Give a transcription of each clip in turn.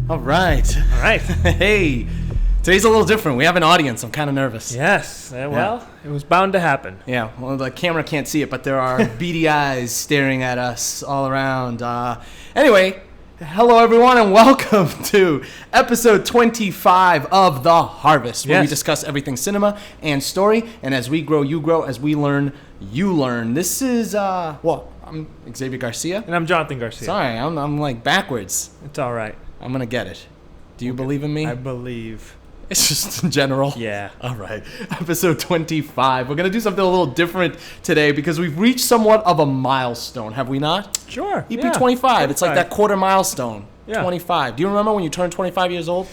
All right. All right. Hey, today's a little different. We have an audience. I'm kind of nervous. Yes. Well, it was bound to happen. Yeah. Well, the camera can't see it, but there are beady eyes staring at us all around. Anyway, hello everyone, and welcome to episode 25 of The Harvest, where we discuss everything cinema and story. And as we grow, you grow. As we learn, you learn. This is I'm Xavier Garcia, And I'm Jonathan Garcia. Sorry, I'm like backwards. It's all right. I'm gonna get it. Do you believe in me? I believe. It's just in general. Yeah. All right. Episode 25. We're going to do something a little different today because we've reached somewhat of a milestone, have we not? Sure. EP 25. It's like that quarter milestone. Yeah. 25. Do you remember when you turned 25 years old?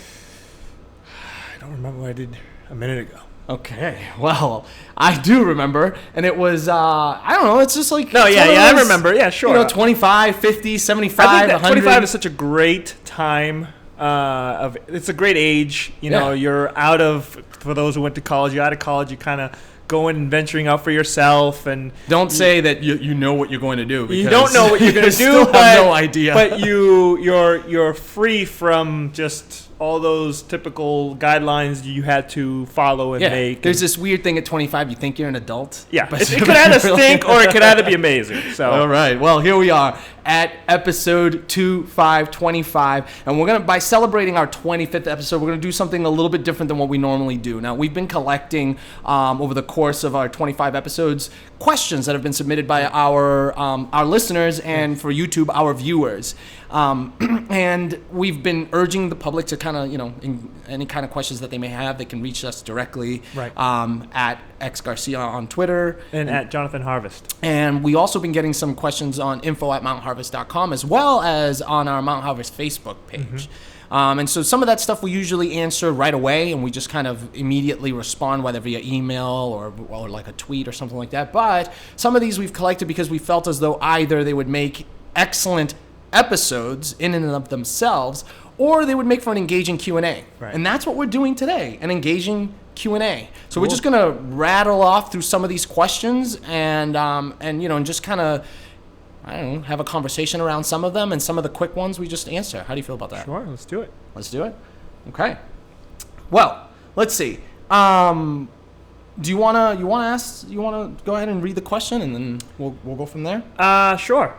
I don't remember what I did a minute ago. Okay. Well, I do remember. And it was, I don't know, it's just like... No, I remember. Yeah, sure. You know, 25, 50, 75, I think that 100. 25 is such a great time. It's a great age. You know, you're out of, for those who went to college, you're out of college, you're kind of going and venturing out for yourself. And don't say that you know what you're going to do. You don't know what you're going to do, but have no idea. But you're free from just all those typical guidelines you had to follow and make. There's this weird thing at 25, you think you're an adult. Yeah, it could either stink or it could either be amazing. So all right, well, here we are at episode 25, and we're gonna, by celebrating our 25th episode, we're gonna do something a little bit different than what we normally do. Now, we've been collecting over the course of our 25 episodes questions that have been submitted by our listeners, and for YouTube, our viewers. And we've been urging the public to kind of, in any kind of questions that they may have, they can reach us directly at xgarcia on Twitter. And at Jonathan Harvest. And we also been getting some questions on info@mountharvest.com, as well as on our Mount Harvest Facebook page. And so some of that stuff we usually answer right away, and we just kind of immediately respond, whether via email or like a tweet or something like that. But some of these we've collected because we felt as though either they would make excellent episodes in and of themselves, or they would make for an engaging Q&A. Right. And that's what we're doing today, an engaging Q&A. So We're just going to rattle off through some of these questions and just kind of, have a conversation around some of them, and some of the quick ones we just answer. How do you feel about that? Sure, let's do it. Let's do it. Okay. Well, let's see. Do you wanna go ahead and read the question, and then we'll go from there? Sure.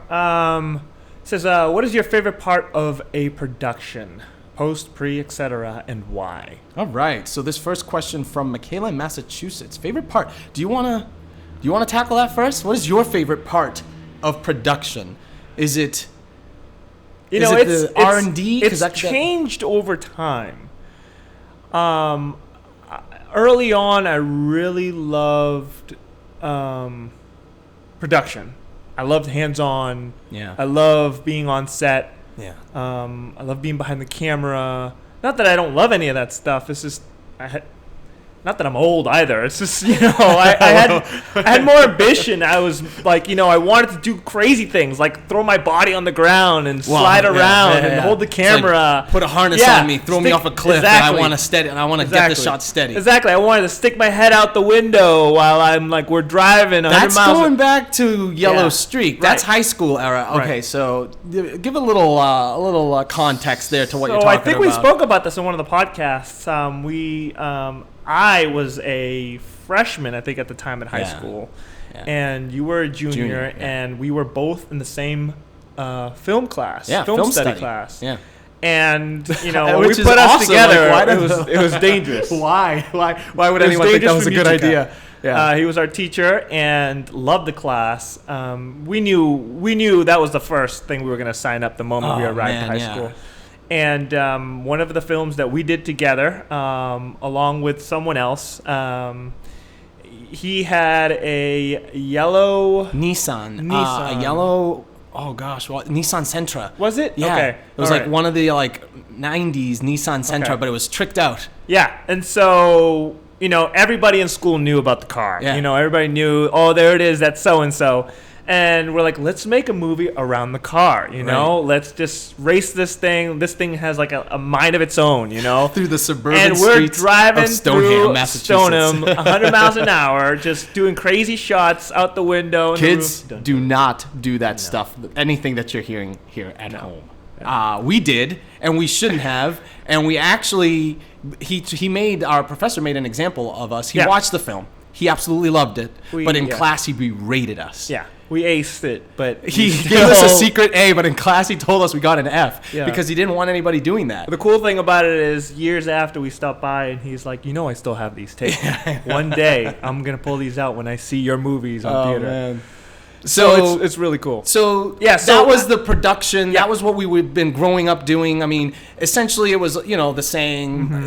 It says, what is your favorite part of a production? Post, pre, etc., and why? All right. So this first question from Michaela in Massachusetts. Favorite part? Do you wanna tackle that first? What is your favorite part of production? Is it it's the R&D? It's changed over time. Early on, I really loved production. I loved hands-on. Yeah. I love being on set. Yeah. I love being behind the camera. Not that I don't love any of that stuff. It's just not that I'm old either. It's just, I had more ambition. I was like, I wanted to do crazy things, like throw my body on the ground and slide around and hold the camera. Like, put a harness on me, throw me off a cliff, and I want to steady, and I want to get the shot steady. Exactly. I wanted to stick my head out the window while we're driving 100 miles. That's going back to Yellow Streak. That's high school era. Okay, so give a little context there to what you're talking about. So I think we spoke about this in one of the podcasts. I was a freshman, I think, at the time at high school, and you were a junior, and we were both in the same film class, film study class. Yeah. And when we put us together, it was dangerous. Why would anyone think that was a good idea? Yeah. He was our teacher and loved the class. We knew that was the first thing we were going to sign up the moment we arrived at high school. And one of the films that we did together, along with someone else, he had a yellow Nissan. Nissan Sentra. Was it? Yeah. Okay. It was one of the 90s Nissan Sentra, but it was tricked out. Yeah. And so, everybody in school knew about the car. Yeah. Everybody knew, there it is, that's so-and-so. And we're like, let's make a movie around the car, Let's just race this thing. This thing has a mind of its own, Through the suburban and streets we're driving of Stoneham, Massachusetts. Stoneham, 100 miles an hour, just doing crazy shots out the window. Kids, do not do that stuff. Anything that you're hearing here at home. We did, and we shouldn't have. And we actually, our professor made an example of us. He watched the film. He absolutely loved it. But in class, he berated us. Yeah. We aced it, but he gave us a secret A, but in class he told us we got an F because he didn't want anybody doing that. The cool thing about it is years after we stopped by and he's like, I still have these tapes. One day I'm going to pull these out when I see your movies on theater. Man. So it's really cool. So that was the production. That was what we've been growing up doing. I mean, essentially it was, the saying,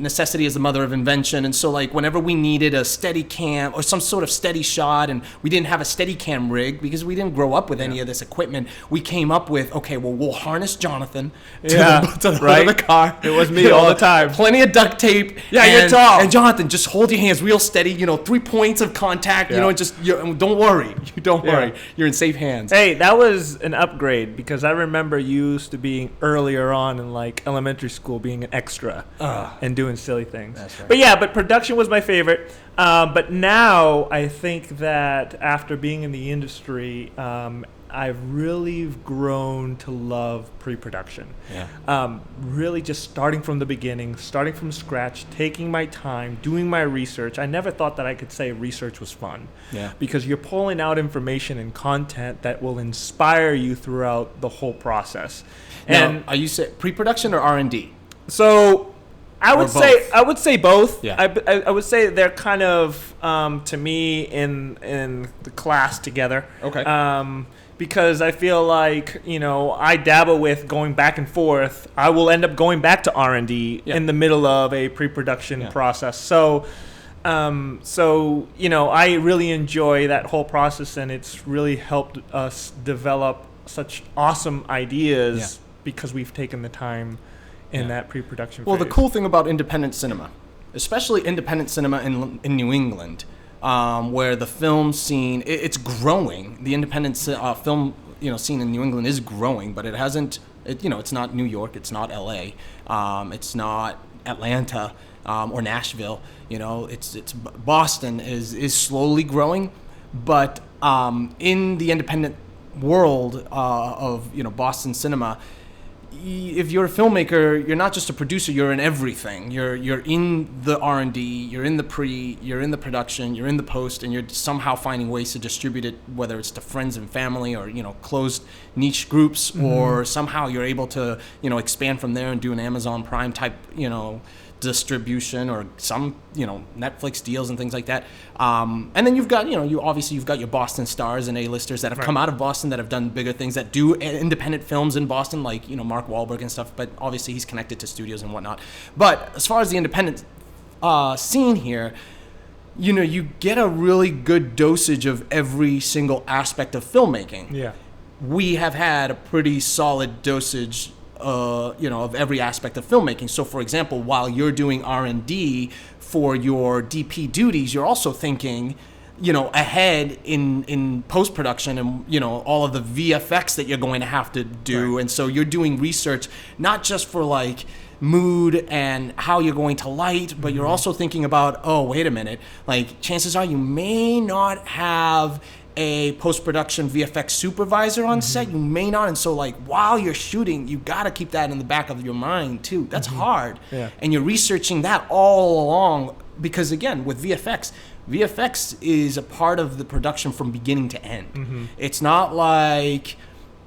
necessity is the mother of invention. And so like whenever we needed a steady cam or some sort of steady shot and we didn't have a steady cam rig because we didn't grow up with any of this equipment, we came up with, we'll harness Jonathan to the hood of the car. It was me all the time. Plenty of duct tape. Yeah, you're tall. And Jonathan, just hold your hands real steady, 3 points of contact, don't worry. Don't worry. You're in safe hands. Hey, that was an upgrade because I remember you used to being earlier on in like elementary school being an extra and doing silly things. That's right. But production was my favorite. But now I think that after being in the industry, I've really grown to love pre-production. Really just starting from the beginning, starting from scratch, taking my time, doing my research. I never thought that I could say research was fun. Because you're pulling out information and content that will inspire you throughout the whole process. And are you say pre-production or R&D? So I would say both. I would say they're kind of to me in the class together. Okay. Because I feel like, I dabble with going back and forth. I will end up going back to R&D in the middle of a pre-production process. So, I really enjoy that whole process, and it's really helped us develop such awesome ideas because we've taken the time in that pre-production phase. Well, the cool thing about independent cinema, especially independent cinema in New England, where the film scene it's growing. The independent film scene in New England is growing, but it hasn't. It's not New York, it's not L.A., it's not Atlanta or Nashville. It's Boston is slowly growing, but in the independent world of Boston cinema. If you're a filmmaker, you're not just a producer, you're in everything. You're in the R&D, you're in the you're in the production, you're in the post, and you're somehow finding ways to distribute it, whether it's to friends and family or, closed niche groups, or somehow you're able to, expand from there and do an Amazon Prime type, distribution or some, Netflix deals and things like that. And then you've got, you've got your Boston stars and A-listers that have come out of Boston that have done bigger things, that do independent films in Boston, like, Mark Wahlberg and stuff, but obviously he's connected to studios and whatnot. But as far as the independent scene here, you get a really good dosage of every single aspect of filmmaking. Yeah. We have had a pretty solid dosage of every aspect of filmmaking. So, for example, while you're doing R&D for your DP duties, you're also thinking, ahead in post-production and, all of the VFX that you're going to have to do. Right. And so you're doing research, not just for like mood and how you're going to light, but you're also thinking about, wait a minute, like chances are you may not have a post-production VFX supervisor on set, you may not, and so like while you're shooting, you got to keep that in the back of your mind too. That's hard. And you're researching that all along because again, with VFX is a part of the production from beginning to end. It's not like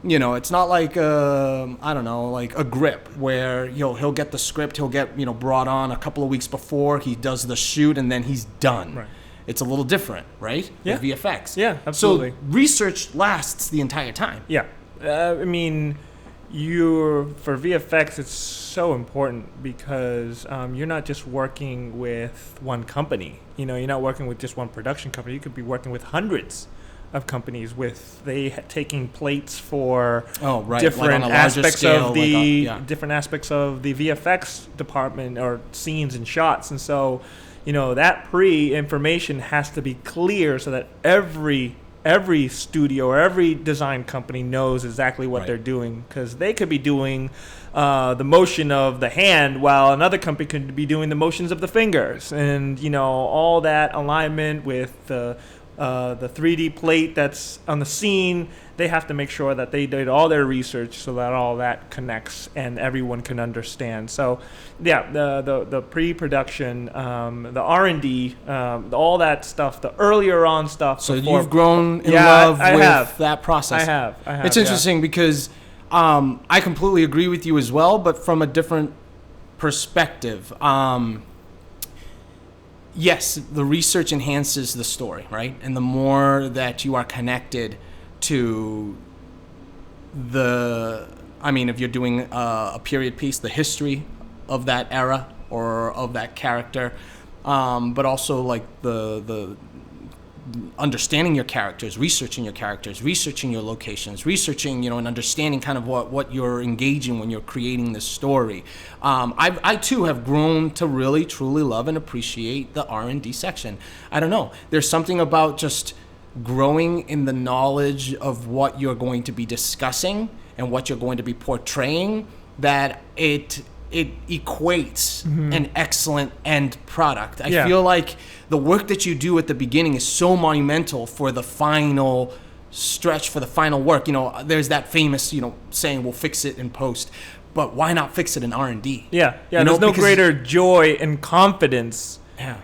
it's not like I don't know, like a grip where he'll get the script, he'll get brought on a couple of weeks before he does the shoot, and then he's done. Right. It's a little different, right? Yeah. With VFX. Yeah, absolutely. So research lasts the entire time. Yeah. I mean, for VFX, it's so important because you're not just working with one company. You're not working with just one production company. You could be working with hundreds of companies taking plates for different aspects of the different aspects of the VFX department or scenes and shots, and so that pre-information has to be clear so that every studio or every design company knows exactly what they're doing, because they could be doing the motion of the hand while another company could be doing the motions of the fingers, and all that alignment with the the 3D plate that's on the scene. They have to make sure that they did all their research so that all that connects and everyone can understand. So, yeah, the pre-production, the R&D, all that stuff, the earlier on stuff. So you've grown in love with that process. I have. It's interesting because I completely agree with you as well, but from a different perspective. Yes, the research enhances the story, right? And the more that you are connected to if you're doing a period piece, the history of that era or of that character, but also like the understanding your characters, researching your locations, researching, and understanding kind of what you're engaging when you're creating this story. I too have grown to really, truly love and appreciate the R&D section. I don't know. There's something about just growing in the knowledge of what you're going to be discussing and what you're going to be portraying that it equates an excellent end product. I feel like the work that you do at the beginning is so monumental for the final stretch, for the final work. There's that famous, saying, we'll fix it in post. But why not fix it in R&D? Yeah. There's no greater joy and confidence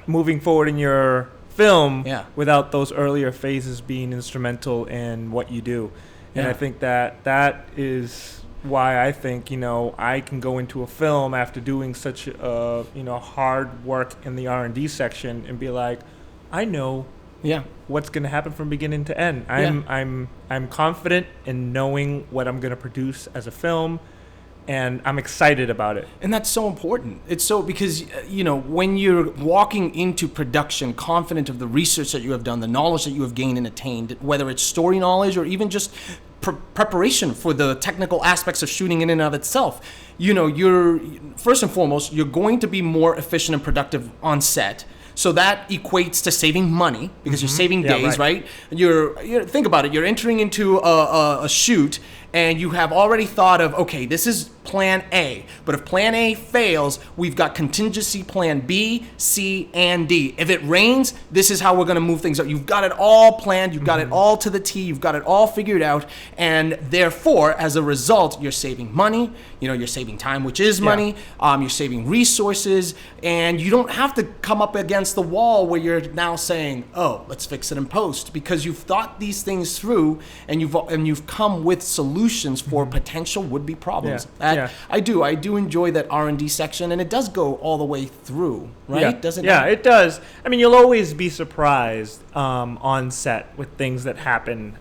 moving forward in your film without those earlier phases being instrumental in what you do. And I think that is why I think, I can go into a film after doing such hard work in the R&D section and be like, I know what's going to happen from beginning to end. I'm confident in knowing what I'm going to produce as a film, and I'm excited about it. And that's so important. It's so because, when you're walking into production confident of the research that you have done, the knowledge that you have gained and attained, whether it's story knowledge or even just preparation for the technical aspects of shooting in and of itself, you're first and foremost, you're going to be more efficient and productive on set. So that equates to saving money because you're saving days, right? You're think about it. You're entering into a shoot and you have already thought of, okay, this is plan A. But if plan A fails, we've got contingency plan B, C, and D. If it rains, this is how we're going to move things up. You've got it all planned. You've got it all to the T. You've got it all figured out. And therefore, as a result, you're saving money. You're saving time, which is money. You're saving resources. And you don't have to come up against the wall where you're now saying, oh, let's fix it in post. Because you've thought these things through and you've come with solutions for potential would-be problems. I do enjoy that R&D section, and it does go all the way through, right? Doesn't it? Yeah, it does. I mean, you'll always be surprised on set with things that happen.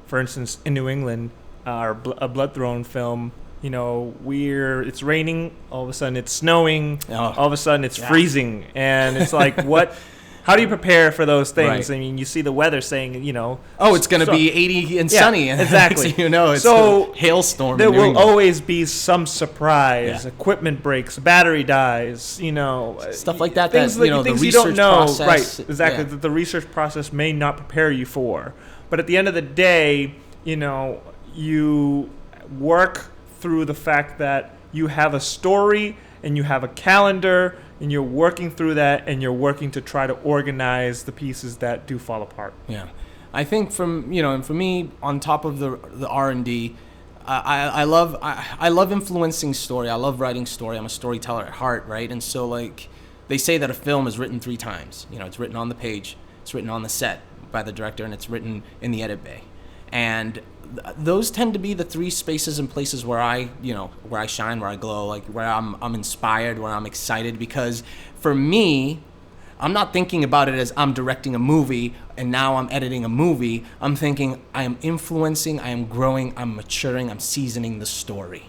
For instance, in New England, a Blood Throne film, it's raining, all of a sudden it's snowing, all of a sudden it's freezing, and it's like, what? How do you prepare for those things? Right. I mean, you see the weather saying, it's going to be 80 and sunny. And exactly. It's a hailstorm. There will always be some surprise. Yeah. Equipment breaks, battery dies, stuff like that. Things the things research you don't know. process. Right, exactly. That the research process may not prepare you for. But at the end of the day, you work through the fact that you have a story and you have a calendar, and you're working through that, and you're working to try to organize the pieces that do fall apart. Yeah, I think and for me, on top of the R&D, I love influencing story. I love writing story. I'm a storyteller at heart, right? And so like they say that a film is written 3 times. It's written on the page, it's written on the set by the director, and it's written in the edit bay. And those tend to be the 3 spaces and places where I shine, where I glow, like where I'm inspired, where I'm excited. Because for me, I'm not thinking about it as I'm directing a movie and now I'm editing a movie. I'm thinking I am influencing, I am growing, I'm maturing, I'm seasoning the story.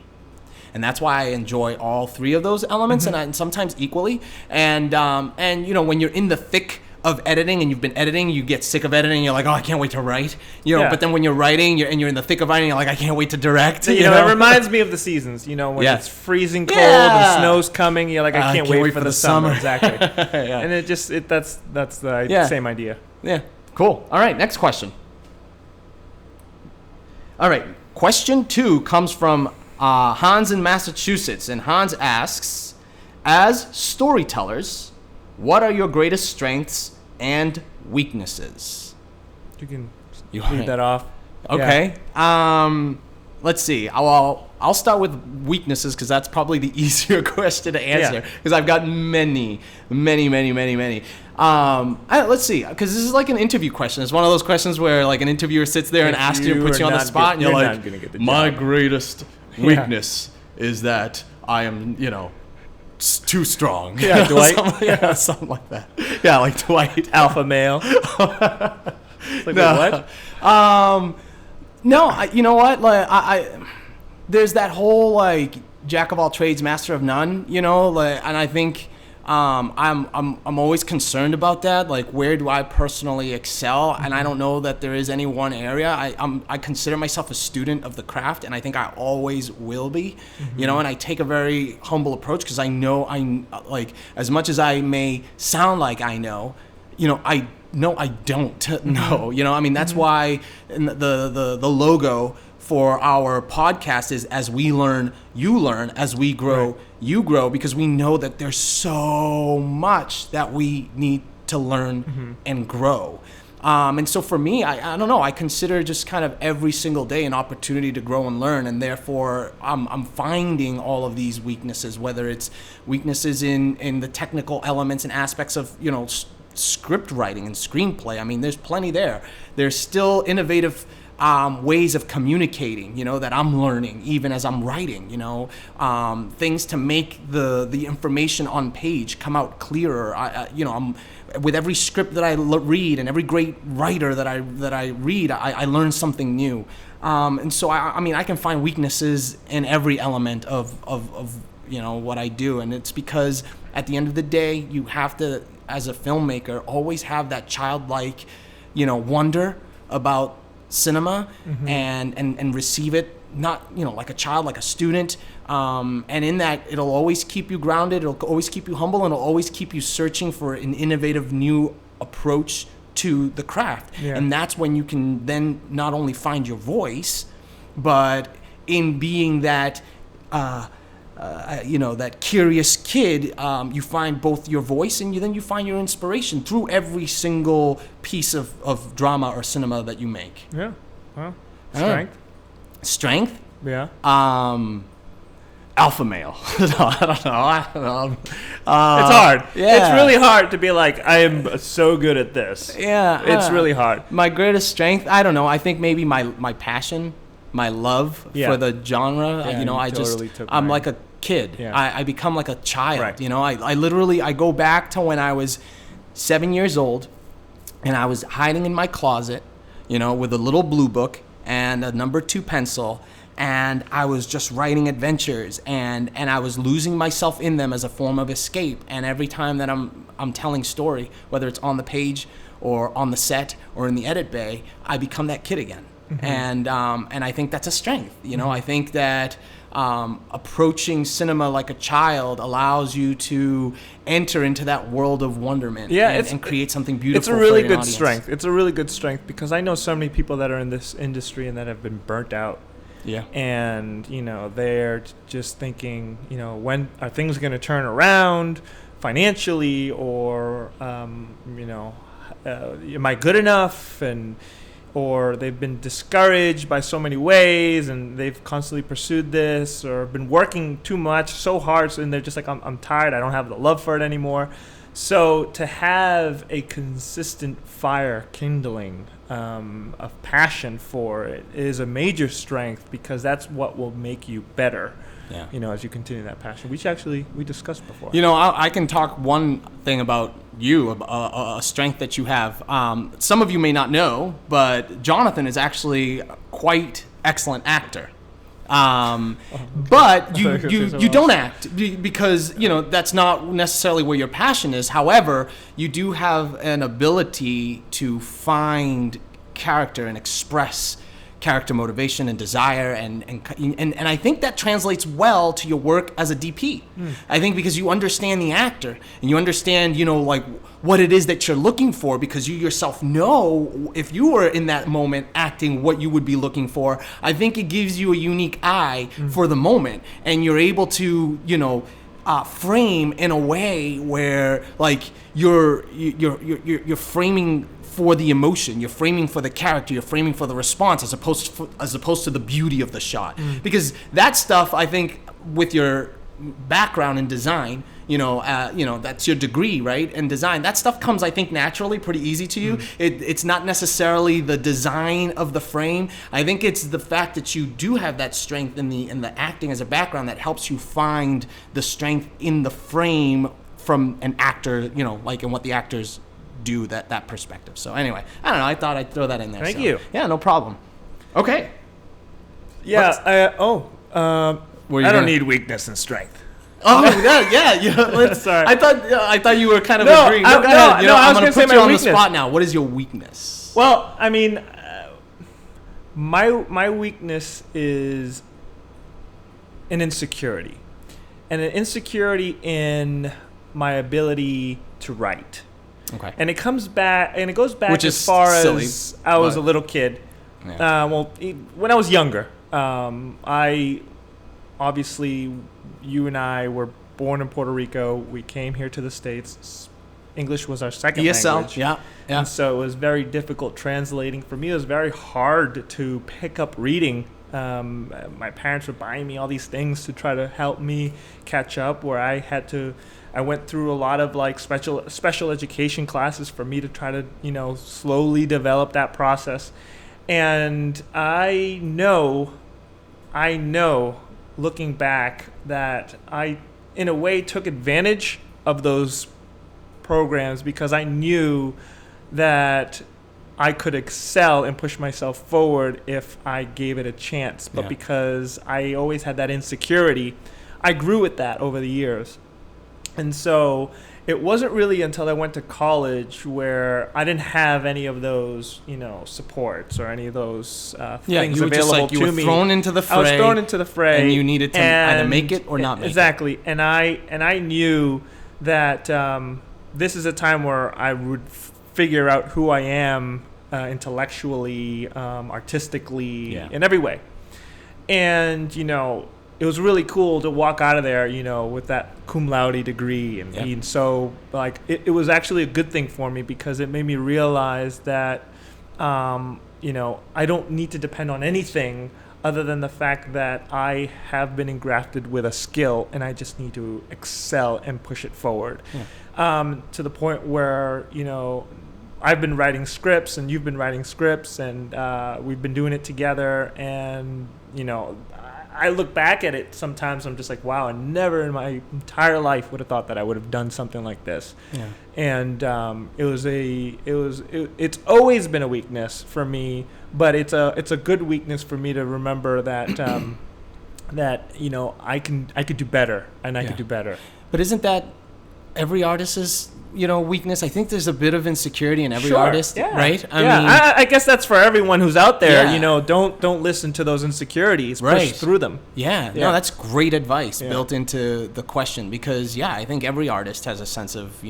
And that's why I enjoy all 3 of those elements, and sometimes equally. And when you're in the thick of editing and you've been editing, you get sick of editing, you're like, oh, I can't wait to write. But then when you're writing, you're in the thick of writing, you're like, I can't wait to direct. It reminds me of the seasons, when it's freezing cold and snow's coming, you're like, I can't wait for the summer. Exactly. And that's the same idea. Yeah. Cool. All right, next question. All right, question 2 comes from Hans in Massachusetts, and Hans asks, as storytellers, what are your greatest strengths and weaknesses. You can read that off. Okay. Yeah. Let's see. I'll start with weaknesses because that's probably the easier question to answer because I've got many. Let's see, because this is like an interview question. It's one of those questions where like an interviewer sits there and asks you and puts you on the spot, and you're like, my greatest weakness is that I am, too strong. Yeah, Dwight. Something like that. Yeah, like Dwight. Alpha male. Like, no. What? No, you know what? Like I there's that whole like jack of all trades, master of none. And I think I'm always concerned about that. Like, where do I personally excel? And I don't know that there is any one area. I consider myself a student of the craft, and I think I always will be. And I take a very humble approach because I know like as much as I may sound like I know, I don't know. That's why the logo for our podcast is as we learn, you learn, as we grow, you grow, because we know that there's so much that we need to learn and grow. And so for me, I don't know, I consider just kind of every single day an opportunity to grow and learn, and therefore I'm finding all of these weaknesses, whether it's weaknesses in the technical elements and aspects of, script writing and screenplay. There's plenty there. There's still innovative ways of communicating, that I'm learning even as I'm writing, things to make the information on page come out clearer. I'm with every script that I read and every great writer that I read, I learn something new. And so I can find weaknesses in every element of what I do, and it's because at the end of the day, you have to, as a filmmaker, always have that childlike, wonder about cinema and receive it not like a child, like a student, and in that it'll always keep you grounded, it'll always keep you humble, and it'll always keep you searching for an innovative new approach to the craft. And that's when you can then not only find your voice, but in being that that curious kid, you find both your voice and then you find your inspiration through every single piece of drama or cinema that you make. Yeah. Well, strength. Strength? Yeah. Alpha male. No, I don't know. It's hard. Yeah. It's really hard to be like, I am so good at this. Yeah. It's really hard. My greatest strength, I don't know. I think maybe my passion, my love for the genre. I'm like a kid. Yeah. I become like a child. Right. I go back to when I was 7 years old, and I was hiding in my closet, with a little blue book and a number 2 pencil, and I was just writing adventures, and I was losing myself in them as a form of escape. And every time that I'm telling story, whether it's on the page or on the set or in the edit bay, I become that kid again. And I think that's a strength. I think that approaching cinema like a child allows you to enter into that world of wonderment and create something beautiful. It's a really good strength. It's a really good strength because I know so many people that are in this industry and that have been burnt out. Yeah. And, they're just thinking, when are things going to turn around financially, or, am I good enough? Or they've been discouraged by so many ways, and they've constantly pursued this, or been working too much, so hard, and they're just like, I'm tired, I don't have the love for it anymore. So to have a consistent fire kindling of passion for it is a major strength, because that's what will make you better. Yeah. As you continue that passion, which actually we discussed before. I can talk one thing about you, a strength that you have. Some of you may not know, but Jonathan is actually quite excellent actor. But you don't act because that's not necessarily where your passion is. However, you do have an ability to find character and express character motivation and desire, and I think that translates well to your work as a DP. I think because you understand the actor and you understand like what it is that you're looking for, because you yourself know if you were in that moment acting what you would be looking for. I think it gives you a unique eye for the moment, and you're able to frame in a way where like you're framing for the emotion, you're framing for the character, you're framing for the response as opposed to the beauty of the shot. Because that stuff, I think, with your background in design, that's your degree, right? In design, that stuff comes, I think, naturally, pretty easy to you. It's not necessarily the design of the frame. I think it's the fact that you do have that strength in the acting as a background that helps you find the strength in the frame from an actor, like in what the actors do, that perspective. So anyway, I don't know. I thought I'd throw that in there. Thank you. Yeah, no problem. Okay. Yeah. I don't need weakness and strength. Oh, yeah. Sorry. I thought you were kind of agreeing. Go ahead. I'm going to put you on the spot now. What is your weakness? Well, I mean, my weakness is an insecurity, and an insecurity in my ability to write. Okay. And it goes back Which as far silly, as I was a little kid. Yeah. When I was younger, obviously, you and I were born in Puerto Rico. We came here to the States. English was our second language. Yeah. And so it was very difficult translating. For me, it was very hard to pick up reading. My parents were buying me all these things to try to help me catch up, where I went through a lot of like special education classes for me to try to, slowly develop that process. And I know, looking back, that I, in a way, took advantage of those programs because I knew that I could excel and push myself forward if I gave it a chance. But because I always had that insecurity, I grew with that over the years. And so it wasn't really until I went to college where I didn't have any of those, supports or any of those things available to me. You were thrown into the fray. I was thrown into the fray, and you needed to either make it or not make it. Exactly, and I knew that this is a time where I would figure out who I am intellectually, artistically, in every way, and it was really cool to walk out of there, with that cum laude degree and being so like it was actually a good thing for me because it made me realize that I don't need to depend on anything other than the fact that I have been engrafted with a skill and I just need to excel and push it forward to the point where I've been writing scripts and you've been writing scripts and we've been doing it together, and I look back at it sometimes. I'm just like, wow, I never in my entire life would have thought that I would have done something like this. Yeah. And it's always been a weakness for me, but it's a good weakness for me to remember that that I could do better and I could do better. But isn't that every artist's weakness? I think there's a bit of insecurity in every artist, right? I mean, I guess that's for everyone who's out there. Don't listen to those insecurities. Push through them. No, that's great advice built into the question, because I think every artist has a sense of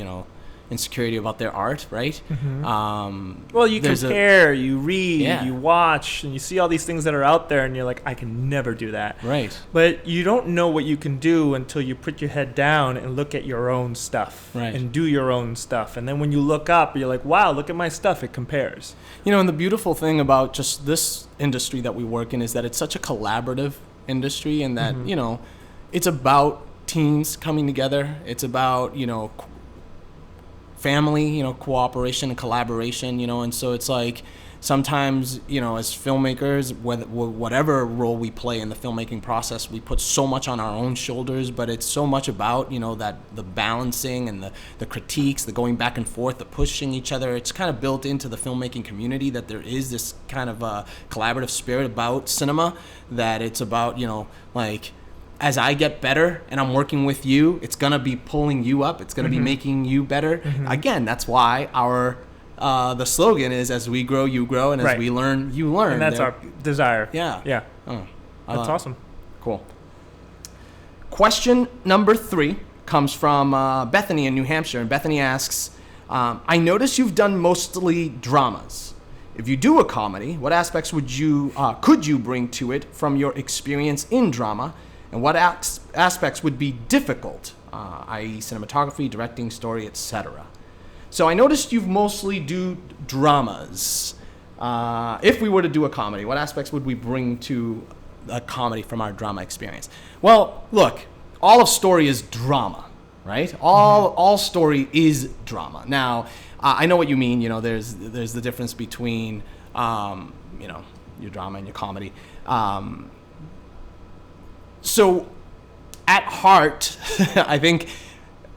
insecurity about their art, right? Mm-hmm. Well, you compare, you read, you watch, and you see all these things that are out there, and you're like, I can never do that. Right. But you don't know what you can do until you put your head down and look at your own stuff and do your own stuff. And then when you look up, you're like, wow, look at my stuff. It compares. And the beautiful thing about just this industry that we work in is that it's such a collaborative industry, and that, it's about teams coming together. It's about, family, cooperation and collaboration, and so it's like sometimes, as filmmakers, whatever role we play in the filmmaking process, we put so much on our own shoulders, but it's so much about, that the balancing and the critiques, the going back and forth, the pushing each other. It's kind of built into the filmmaking community that there is this kind of collaborative spirit about cinema, that it's about, as I get better and I'm working with you, it's going to be pulling you up. It's going to be making you better. Again, that's why our the slogan is, as we grow, you grow, and as we learn, you learn. And that's our desire. Yeah. Oh, that's awesome. Cool. Question number 3 comes from Bethany in New Hampshire. And Bethany asks, I notice you've done mostly dramas. If you do a comedy, what aspects could you bring to it from your experience in drama? And what aspects would be difficult i.e. cinematography, directing, story, etc. So I noticed you mostly do dramas. If we were to do a comedy, what aspects would we bring to a comedy from our drama experience? Well, look, all of story is drama, right? All story is drama. Now, I know what you mean. There's the difference between, your drama and your comedy. So, at heart, I think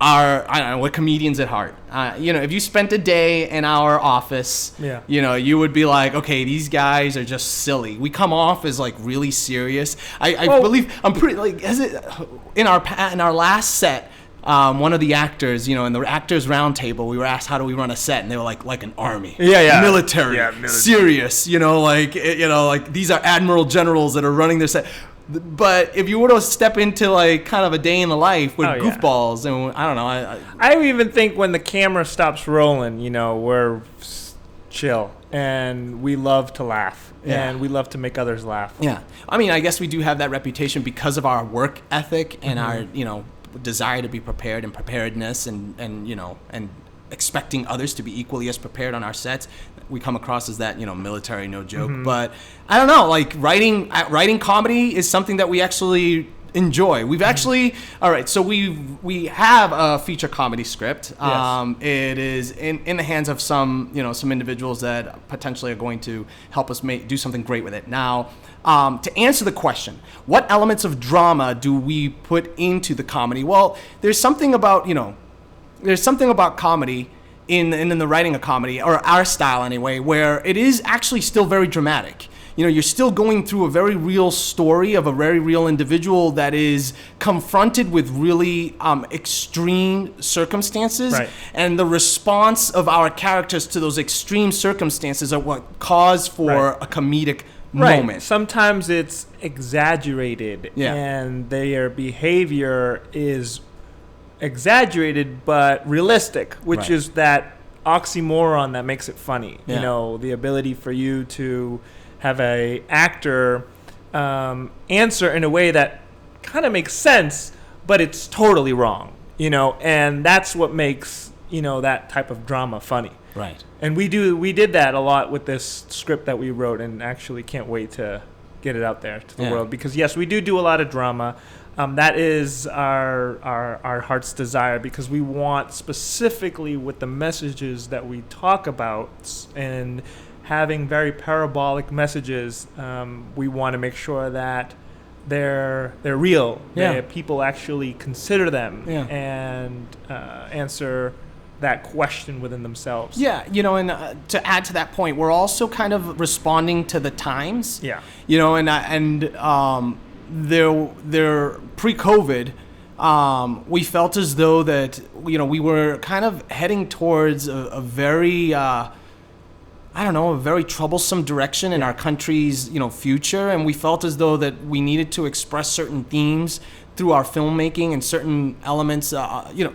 we're comedians at heart. If you spent a day in our office, you would be like, okay, these guys are just silly. We come off as like really serious. I believe I'm pretty like in our last set. One of the actors, in the actors round table, we were asked how do we run a set, and they were like an army, military, serious, like these are admiral generals that are running their set. But if you were to step into like kind of a day in the life with goofballs, and I don't know, I even think when the camera stops rolling, we're chill and we love to laugh and we love to make others laugh. Yeah, I mean, I guess we do have that reputation because of our work ethic and our desire to be prepared and preparedness and expecting others to be equally as prepared on our sets. We come across as that military, no joke. But I don't know, like writing comedy is something that we actually enjoy. We've actually so we have a feature comedy script. It is in the hands of some some individuals that potentially are going to help us do something great with it. Now, to answer the question, what elements of drama do we put into the comedy? Well, there's something about comedy in the writing of comedy, or our style anyway, where it is actually still very dramatic. You're still going through a very real story of a very real individual that is confronted with really extreme circumstances. Right. And the response of our characters to those extreme circumstances are what cause for a comedic moment. Sometimes it's exaggerated and their behavior is exaggerated but realistic, which is that oxymoron that makes it funny. The ability for you to have a actor answer in a way that kind of makes sense, but it's totally wrong. And that's what makes that type of drama funny. Right. And we did that a lot with this script that we wrote, and actually can't wait to get it out there to the world, because yes, we do a lot of drama. That is our heart's desire, because we want, specifically with the messages that we talk about and having very parabolic messages, we want to make sure that they're real. That people actually consider them and answer that question within themselves. Yeah, and to add to that point, we're also kind of responding to the times. Yeah. They're pre-COVID, we felt as though that we were kind of heading towards a very a very troublesome direction in our country's future, and we felt as though that we needed to express certain themes through our filmmaking and certain elements,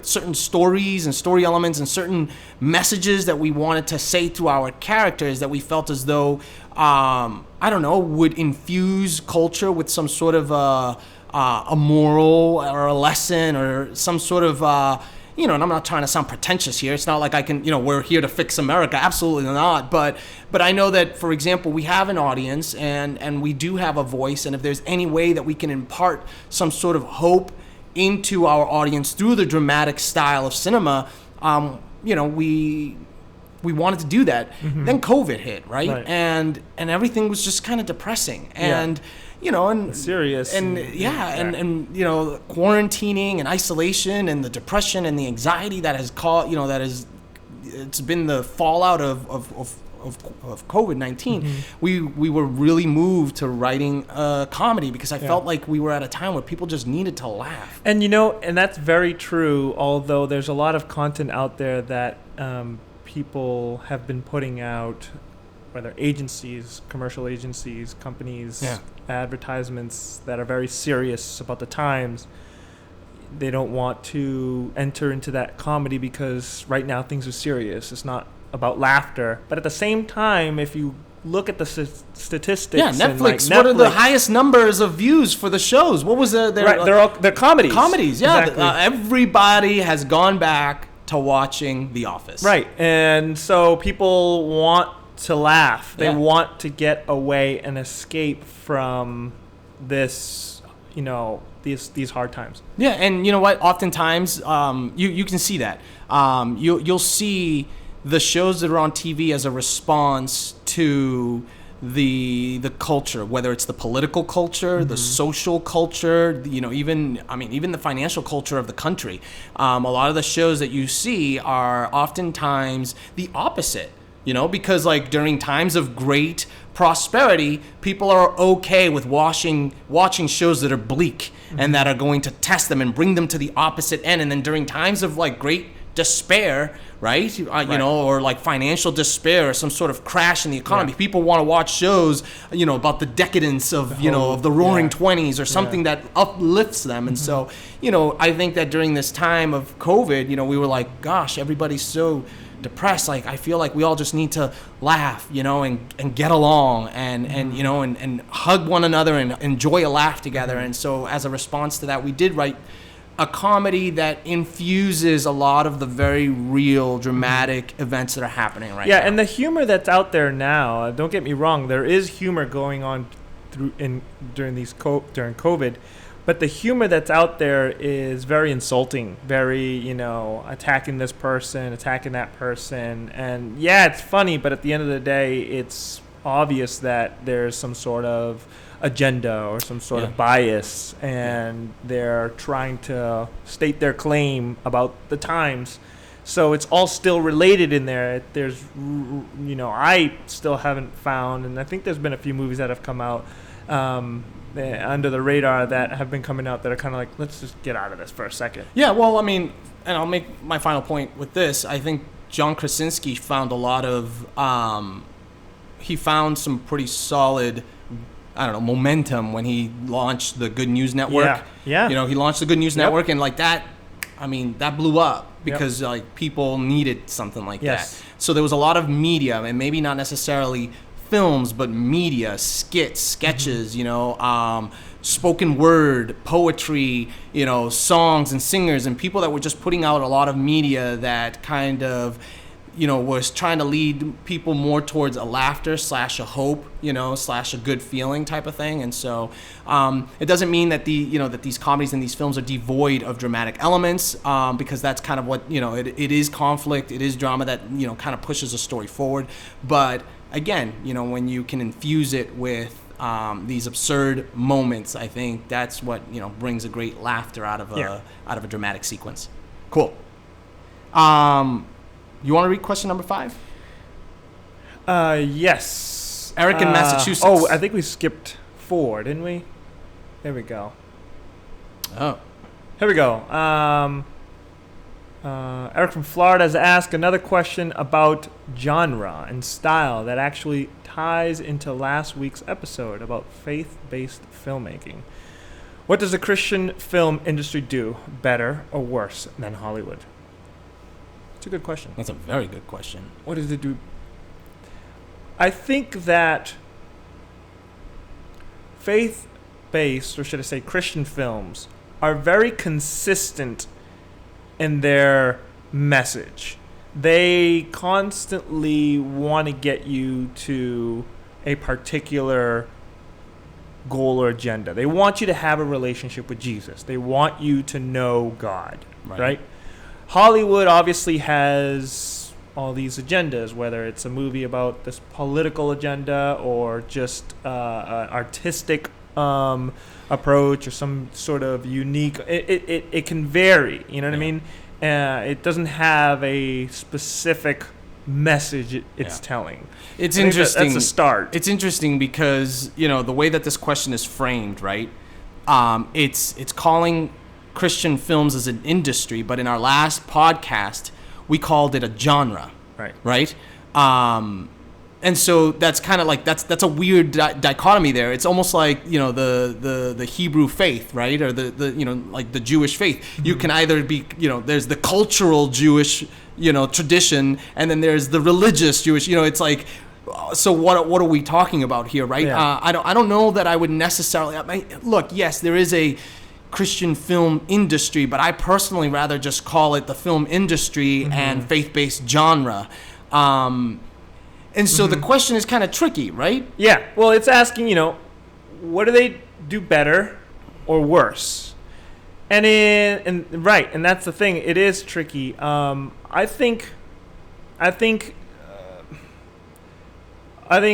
certain stories and story elements and certain messages that we wanted to say to our characters that we felt as though would infuse culture with some sort of a moral or a lesson or some sort of and I'm not trying to sound pretentious here. It's not like I can, we're here to fix America. Absolutely not. But I know that, for example, we have an audience and we do have a voice. And if there's any way that we can impart some sort of hope into our audience through the dramatic style of cinema, we wanted to do that. Then COVID hit, right? And everything was just kind of depressing. And and serious, and quarantining and isolation and the depression and the anxiety that has caused, it's been the fallout of COVID-19. We were really moved to writing a comedy because I felt like we were at a time where people just needed to laugh. And and that's very true. Although there's a lot of content out there that people have been putting out, whether agencies, commercial agencies, companies, advertisements that are very serious about the times. They don't want to enter into that comedy because right now things are serious. It's not about laughter. But at the same time, if you look at the statistics. Yeah, Netflix. What are the highest numbers of views for the shows? What was they're comedies. Comedies, yeah. Exactly. Everybody has gone back to watching The Office. Right, and so people want to laugh. They want to get away and escape from this, these hard times. Yeah, and you know what? Oftentimes, you can see that. You'll see the shows that are on TV as a response to the culture, whether it's the political culture, the social culture, even the financial culture of the country. A lot of the shows that you see are oftentimes the opposite. Because like during times of great prosperity, people are okay with watching shows that are bleak and that are going to test them and bring them to the opposite end. And then during times of like great despair, right? Or like financial despair or some sort of crash in the economy, people want to watch shows, about the decadence of, of the Roaring 20s or something that uplifts them. And so, I think that during this time of COVID, we were like, gosh, everybody's so depressed. Like, I feel like we all just need to laugh, and get along and hug one another and enjoy a laugh together. And so as a response to that, we did write a comedy that infuses a lot of the very real dramatic events that are happening right now. Yeah, and the humor that's out there now, don't get me wrong, there is humor going on during COVID, but the humor that's out there is very insulting, very, attacking this person, attacking that person. And yeah, it's funny, but at the end of the day, it's obvious that there's some sort of agenda or some sort of bias, and they're trying to state their claim about the times. So it's all still related in there. There's, I still haven't found, and I think there's been a few movies that have come out under the radar that have been coming out that are kind of like, let's just get out of this for a second. Yeah, well, and I'll make my final point with this. I think John Krasinski found a lot of, he found some pretty solid, momentum when he launched the Good News Network. Yeah. He launched the Good News Network, and like that, that blew up because like people needed something like that. So there was a lot of media, and maybe not necessarily films, but media, skits, sketches, spoken word, poetry, songs and singers and people that were just putting out a lot of media that kind of, was trying to lead people more towards a laughter / a hope, / a good feeling type of thing. And so it doesn't mean that that these comedies and these films are devoid of dramatic elements, because that's kind of what, it is conflict, it is drama that, kind of pushes a story forward. But again, when you can infuse it with these absurd moments, I think that's what, brings a great laughter out of a dramatic sequence. Cool. You want to read question number 5? Yes. Eric in Massachusetts. Oh, I think we skipped 4, didn't we? There we go. Oh. Here we go. Eric from Florida has asked another question about genre and style that actually ties into last week's episode about faith-based filmmaking. What does the Christian film industry do better or worse than Hollywood? It's a good question. That's a very good question. What does it do? I think that faith-based, or should I say Christian films, are very consistent in their message. They constantly want to get you to a particular goal or agenda. They want you to have a relationship with Jesus. They want you to know God, right? Hollywood obviously has all these agendas, whether it's a movie about this political agenda or just an artistic approach or some sort of unique. It can vary. You know what I mean? It doesn't have a specific message it's telling. It's interesting. That's a start. It's interesting because the way that this question is framed, right? It's calling Christian films as an industry, but in our last podcast we called it a genre, right? And so that's kind of like that's a weird dichotomy there. It's almost like the Hebrew faith, right, or the like the Jewish faith. Mm-hmm. You can either be there's the cultural Jewish tradition, and then there's the religious Jewish. It's like So what are we talking about here, right? Yeah. I don't know that I would necessarily. Look, yes, there is a Christian film industry, but I personally rather just call it the film industry and faith-based genre. And so the question is kind of tricky, right? Yeah. Well, it's asking, what do they do better or worse? And that's the thing. It is tricky. I think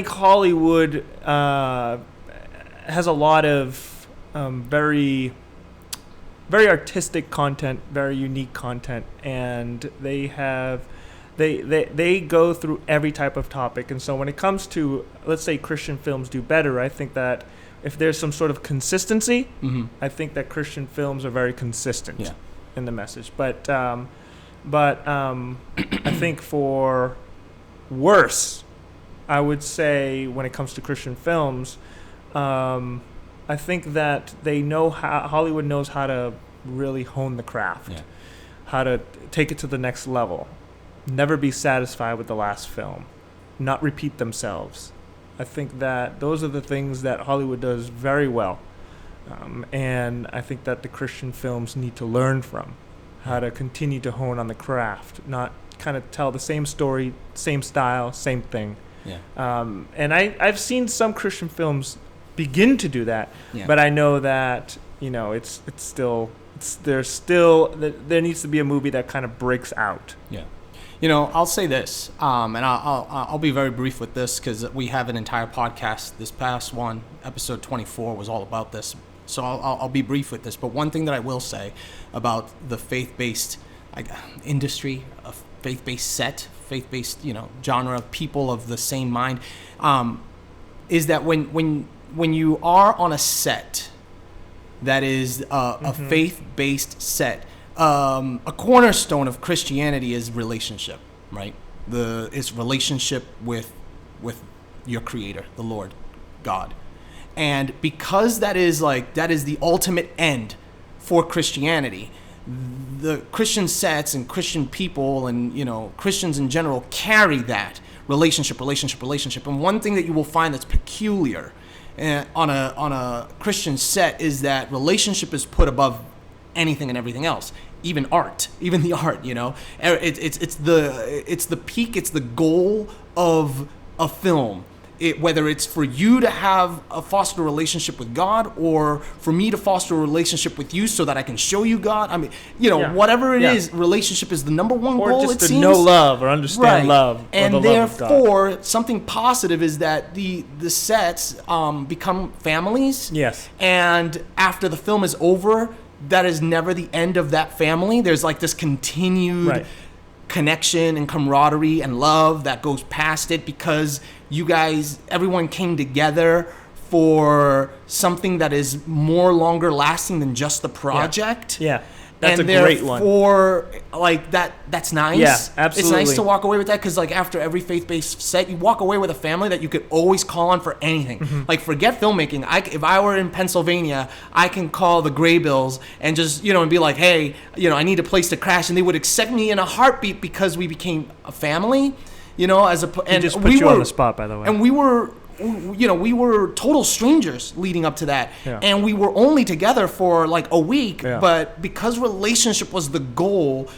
Hollywood has a lot of very, very artistic content, very unique content, and they go through every type of topic. And so when it comes to, let's say, Christian films do better, I think that if there's some sort of consistency, I think that Christian films are very consistent in the message. But I think for worse, I would say when it comes to Christian films, I think that Hollywood knows how to really hone the craft, how to take it to the next level, never be satisfied with the last film, not repeat themselves. I think that those are the things that Hollywood does very well. And I think that the Christian films need to learn from how to continue to hone on the craft, not kind of tell the same story, same style, same thing. And I've seen some Christian films begin to do that, but I know that there needs to be a movie that kind of breaks out. I'll say this, and I'll be very brief with this because we have an entire podcast. This past one, episode 24, was all about this. So I'll be brief with this. But one thing that I will say about the faith-based industry, a faith-based set, faith-based genre of people of the same mind, is that when you are on a set that is a faith-based set, a cornerstone of Christianity is relationship, right? It's relationship with your Creator, the Lord God, and because that is the ultimate end for Christianity. The Christian sets and Christian people and Christians in general carry that relationship. And one thing that you will find that's peculiar on a Christian set is that relationship is put above anything and everything else, even the art. It's the peak, it's the goal of a film. Whether it's for you to have a foster relationship with God or for me to foster a relationship with you so that I can show you God. I mean, whatever it is, relationship is the number one goal, just it to seems. know love or understand love. And or the therefore, love of God. something positive is that the sets become families. Yes. And after the film is over, that is never the end of that family. There's this continued connection and camaraderie and love that goes past it because everyone came together for something that is more longer lasting than just the project. That's a great one. And therefore, that's nice. Yeah, absolutely. It's nice to walk away with that because, after every faith-based set, you walk away with a family that you could always call on for anything. Forget filmmaking. If I were in Pennsylvania, I can call the Graybills and just, and be like, hey, I need a place to crash. And they would accept me in a heartbeat because we became a family, He just put you on the spot, by the way. And we were total strangers leading up to that. And we were only together for a week, but because relationship was the goal,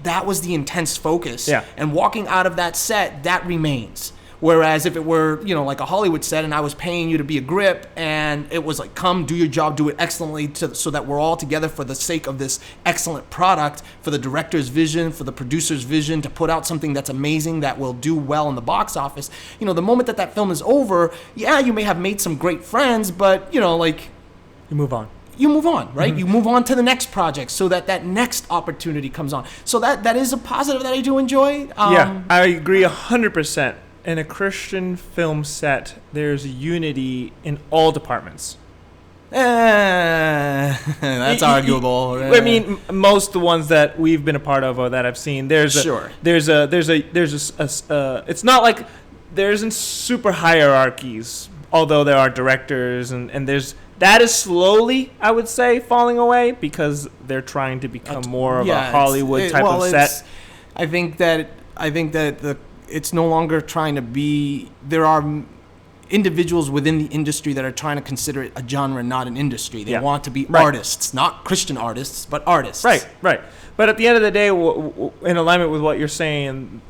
that was the intense focus. And walking out of that set, that remains. Whereas if it were, a Hollywood set and I was paying you to be a grip and it was come do your job, do it excellently so that we're all together for the sake of this excellent product, for the director's vision, for the producer's vision, to put out something that's amazing that will do well in the box office. The moment that film is over, you may have made some great friends, but, you move on. You move on, right? You move on to the next project so that next opportunity comes on. So that is a positive that I do enjoy. I agree 100%. In a Christian film set, there's unity in all departments. That's arguable. I mean, most of the ones that we've been a part of or that I've seen, it's not like there isn't super hierarchies, although there are directors and that is slowly, I would say, falling away because they're trying to become more of a Hollywood type of set. I think that it's no longer trying to be. There are individuals within the industry that are trying to consider it a genre, not an industry. They want to be artists, not Christian artists, but artists. Right. But at the end of the day, in alignment with what you're saying,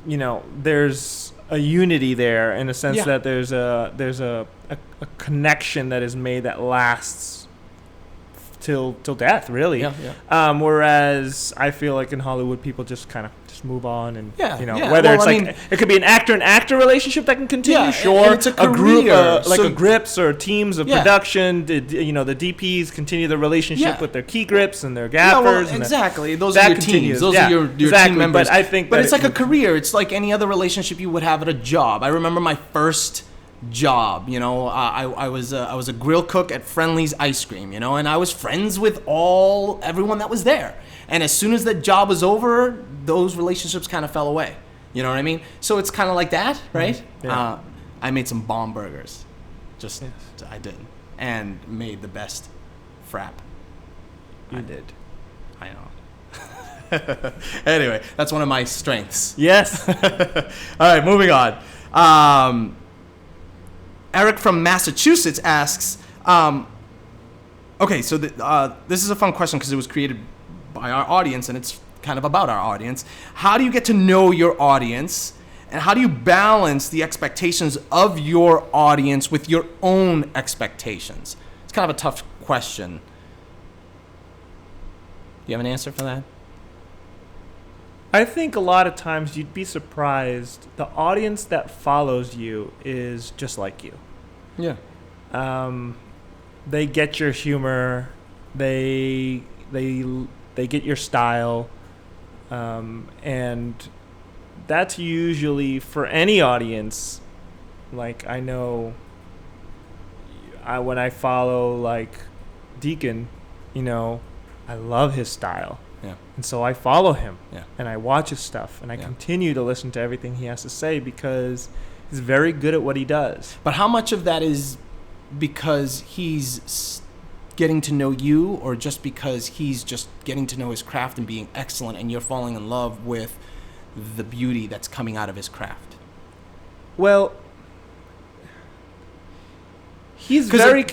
there's a unity there in the sense that there's a connection that is made that lasts till death, really. Whereas I feel like in Hollywood, people just kind of move on, and whether it could be an actor and actor relationship that can continue, and it's a group a grips or teams of production. The DPs continue the relationship with their key grips and their gaffers. Exactly, those are your teams. Those are your team members. But it's like a career. It's like any other relationship you would have at a job. I remember my first job. I was a grill cook at Friendly's Ice Cream. And I was friends with everyone that was there. And as soon as that job was over, those relationships kind of fell away. You know what I mean? So it's kind of like that, right? Yeah. I made some bomb burgers. I did. And made the best frap. You did. I know. Anyway, that's one of my strengths. Yes. All right, moving on. Eric from Massachusetts asks, okay, so this is a fun question because it was created by our audience, and it's kind of about our audience. How do you get to know your audience, and how do you balance the expectations of your audience with your own expectations? It's kind of a tough question. Do you have an answer for that? I think a lot of times you'd be surprised. The audience that follows you is just like you. Yeah. They get your humor. They get your style, and that's usually for any audience. Like I know, when I follow like Deacon, I love his style, and so I follow him, and I watch his stuff, and I continue to listen to everything he has to say because he's very good at what he does. But how much of that is because he's getting to know you, or just because he's just getting to know his craft and being excellent, and you're falling in love with the beauty that's coming out of his craft? Well, he's very...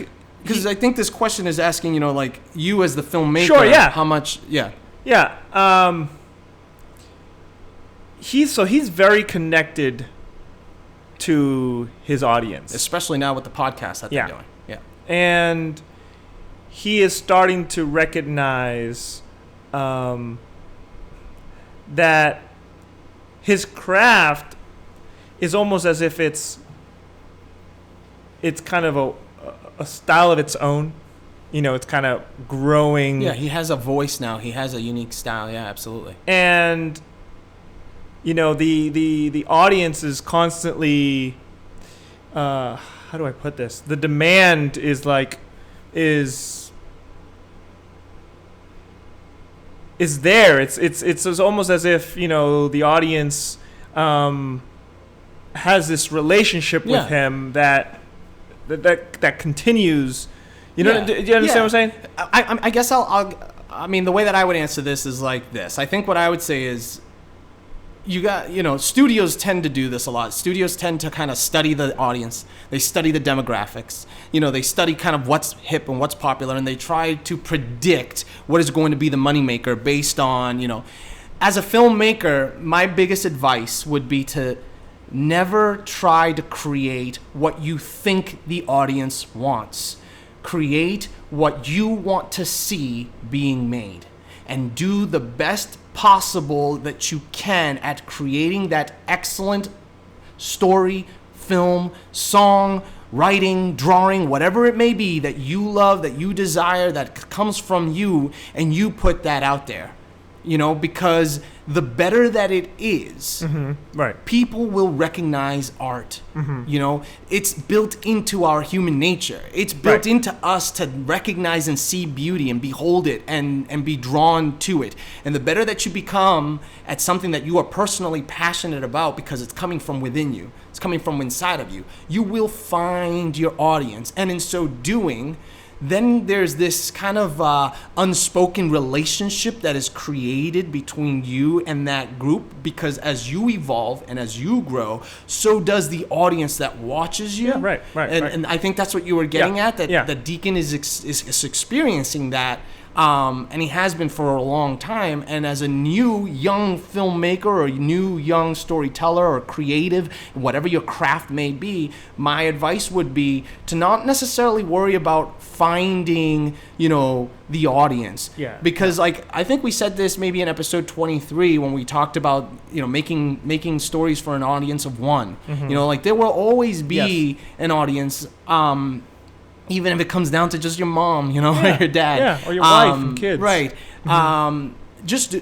Because I think this question is asking, like, you as the filmmaker... Sure, yeah. How much... Yeah. Yeah. He's very connected to his audience. Especially now with the podcast that they're doing. Yeah. And he is starting to recognize that his craft is almost as if it's kind of a style of its own. It's kind of growing. Yeah, he has a voice now. He has a unique style. Yeah, absolutely. And the audience is constantly how do I put this? The demand is there. It's almost as if the audience has this relationship with him that continues. Do you understand what I'm saying? I guess I mean, the way that I would answer this is like this. I think what I would say is, studios tend to do this a lot. Studios tend to kind of study the audience. They study the demographics. They study kind of what's hip and what's popular, and they try to predict what is going to be the moneymaker based on, As a filmmaker, my biggest advice would be to never try to create what you think the audience wants. Create what you want to see being made, and do the best possible that you can at creating that excellent story, film, song, writing, drawing, whatever it may be that you love, that you desire, that comes from you, and you put that out there. Because the better that it is, right, people will recognize art. It's built into our human nature. It's built into us to recognize and see beauty and behold it and be drawn to it. And the better that you become at something that you are personally passionate about, because it's coming from within you, it's coming from inside of you, you will find your audience. And in so doing, then there's this kind of unspoken relationship that is created between you and that group, because as you evolve and as you grow, so does the audience that watches you. Yeah, right. And I think that's what you were getting at, that Deacon is experiencing that. And he has been for a long time. And as a new young filmmaker or new young storyteller or creative, whatever your craft may be, my advice would be to not necessarily worry about finding, the audience. Yeah. Because I think we said this maybe in episode 23 when we talked about, making stories for an audience of one. Mm-hmm. There will always be an audience. Even if it comes down to just your mom, or your dad. Or your wife and kids. Right. Mm-hmm. Just,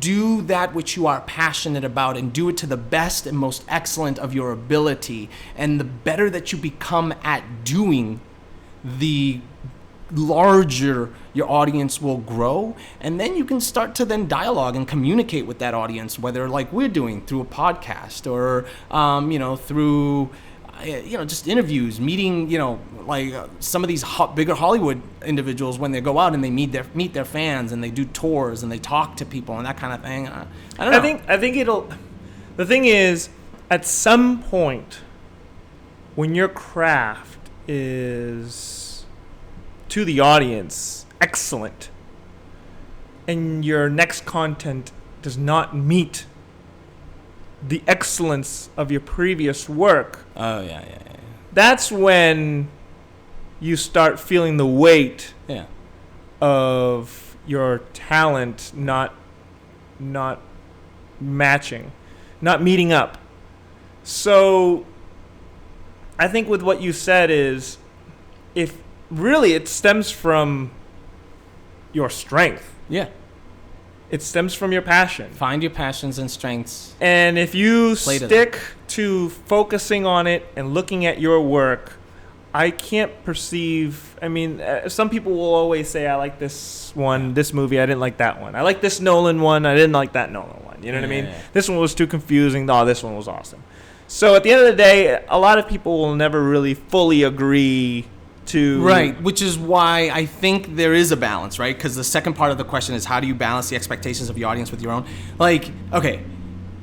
do that which you are passionate about and do it to the best and most excellent of your ability. And the better that you become at doing, the larger your audience will grow. And then you can start to then dialogue and communicate with that audience, whether like we're doing through a podcast or, through... just interviews, meeting, some of these bigger Hollywood individuals when they go out and they meet their fans and they do tours and they talk to people and that kind of thing. I don't know. I think the thing is, at some point, when your craft is to the audience excellent and your next content does not meet the excellence of your previous work. Oh, yeah. That's when you start feeling the weight of your talent not matching, not meeting up. So I think with what you said is, if really it stems from your strength. Yeah. It stems from your passion. Find your passions and strengths. And if you stick to focusing on it and looking at your work, I can't perceive... some people will always say, I like this one, this movie, I didn't like that one. I like this Nolan one, I didn't like that Nolan one. You know what I mean? Yeah. This one was too confusing. No, this one was awesome. So at the end of the day, a lot of people will never really fully agree to... Right, which is why I think there is a balance, right? Because the second part of the question is, how do you balance the expectations of your audience with your own? Okay,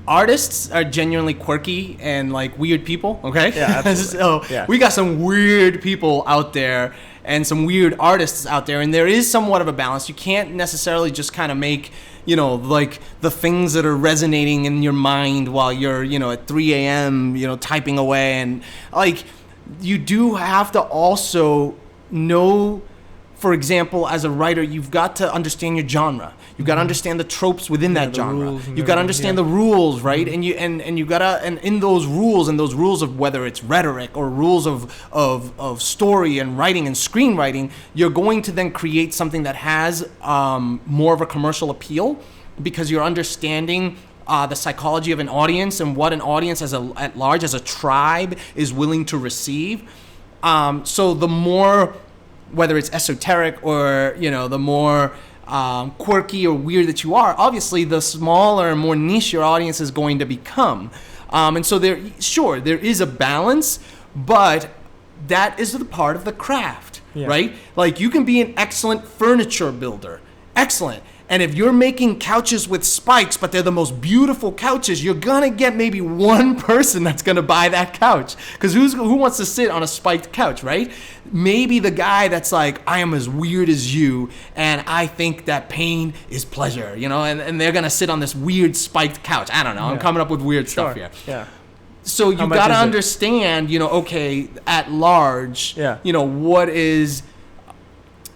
artists are genuinely quirky and weird people, okay? Yeah, absolutely. So we got some weird people out there and some weird artists out there, and there is somewhat of a balance. You can't necessarily just kind of make, the things that are resonating in your mind while you're, at 3 a.m., typing away, and you do have to also know, for example, as a writer, you've got to understand your genre. You've got to understand the tropes within that genre. You've got to understand the rules, right? And you gotta, and in those rules of whether it's rhetoric or rules of story and writing and screenwriting, you're going to then create something that has more of a commercial appeal, because you're understanding the psychology of an audience and what an audience at large, as a tribe, is willing to receive. So the more, whether it's esoteric or, the more quirky or weird that you are, obviously the smaller and more niche your audience is going to become. And so there is a balance, but that is the part of the craft, right? You can be an excellent furniture builder. Excellent. And if you're making couches with spikes, but they're the most beautiful couches, you're going to get maybe one person that's going to buy that couch. Because who wants to sit on a spiked couch, right? Maybe the guy that's like, I am as weird as you, and I think that pain is pleasure, and they're going to sit on this weird spiked couch. I don't know. I'm coming up with weird stuff here. Yeah. So you got to understand, okay, at large, what is...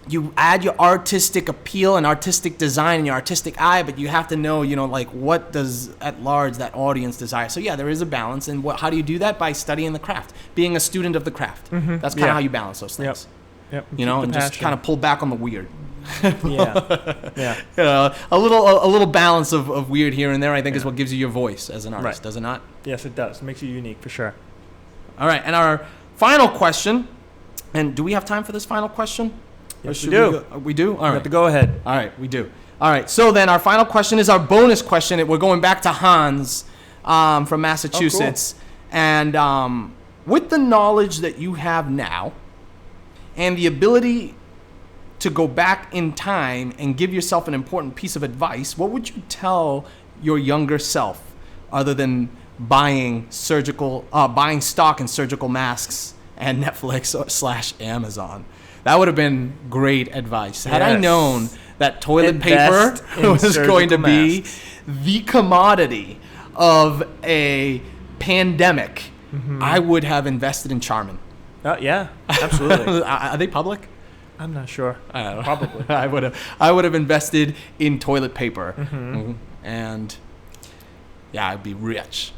You add your artistic appeal and artistic design and your artistic eye, but you have to know, what does at large that audience desire. So there is a balance, and how do you do that? By studying the craft, being a student of the craft. Mm-hmm. That's kind of how you balance those things. Yep. And just kind of pull back on the weird. Yeah. A little balance of weird here and there, I think, is what gives you your voice as an artist, does it not? Yes, it does. It makes you unique for sure. All right, and our final question, and do we have time for this final question? Yes, we do. We do? All right. You have to go ahead. All right, we do. All right, so then our final question is our bonus question. We're going back to Hans from Massachusetts. Oh, cool. And with the knowledge that you have now, and the ability to go back in time and give yourself an important piece of advice, what would you tell your younger self other than buying stock in surgical masks and Netflix / Amazon? That would have been great advice. Had I known that toilet paper was going to be the commodity of a pandemic, I would have invested in Charmin. Yeah, absolutely. Are they public? I'm not sure. I don't know. Probably. I would have invested in toilet paper, and yeah, I'd be rich.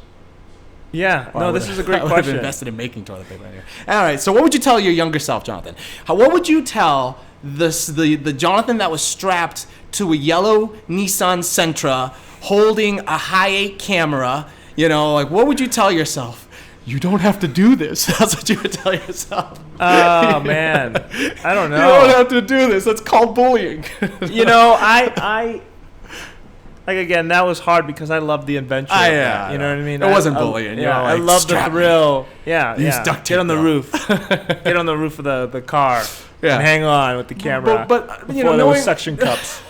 Yeah. No, this is a great I would question. have invested in making toilet paper anyway. All right. So, what would you tell your younger self, Jonathan? What would you tell the Jonathan that was strapped to a yellow Nissan Sentra, holding a high-8 camera? What would you tell yourself? You don't have to do this. That's what you would tell yourself. Oh, man. I don't know. You don't have to do this. That's called bullying. I like, again, that was hard because I love the adventure. Yeah. You know what I mean? It wasn't bullying. I love the thrill. Yeah. Get on the roof. Get on the roof of the car and hang on with the camera. But before there was suction cups.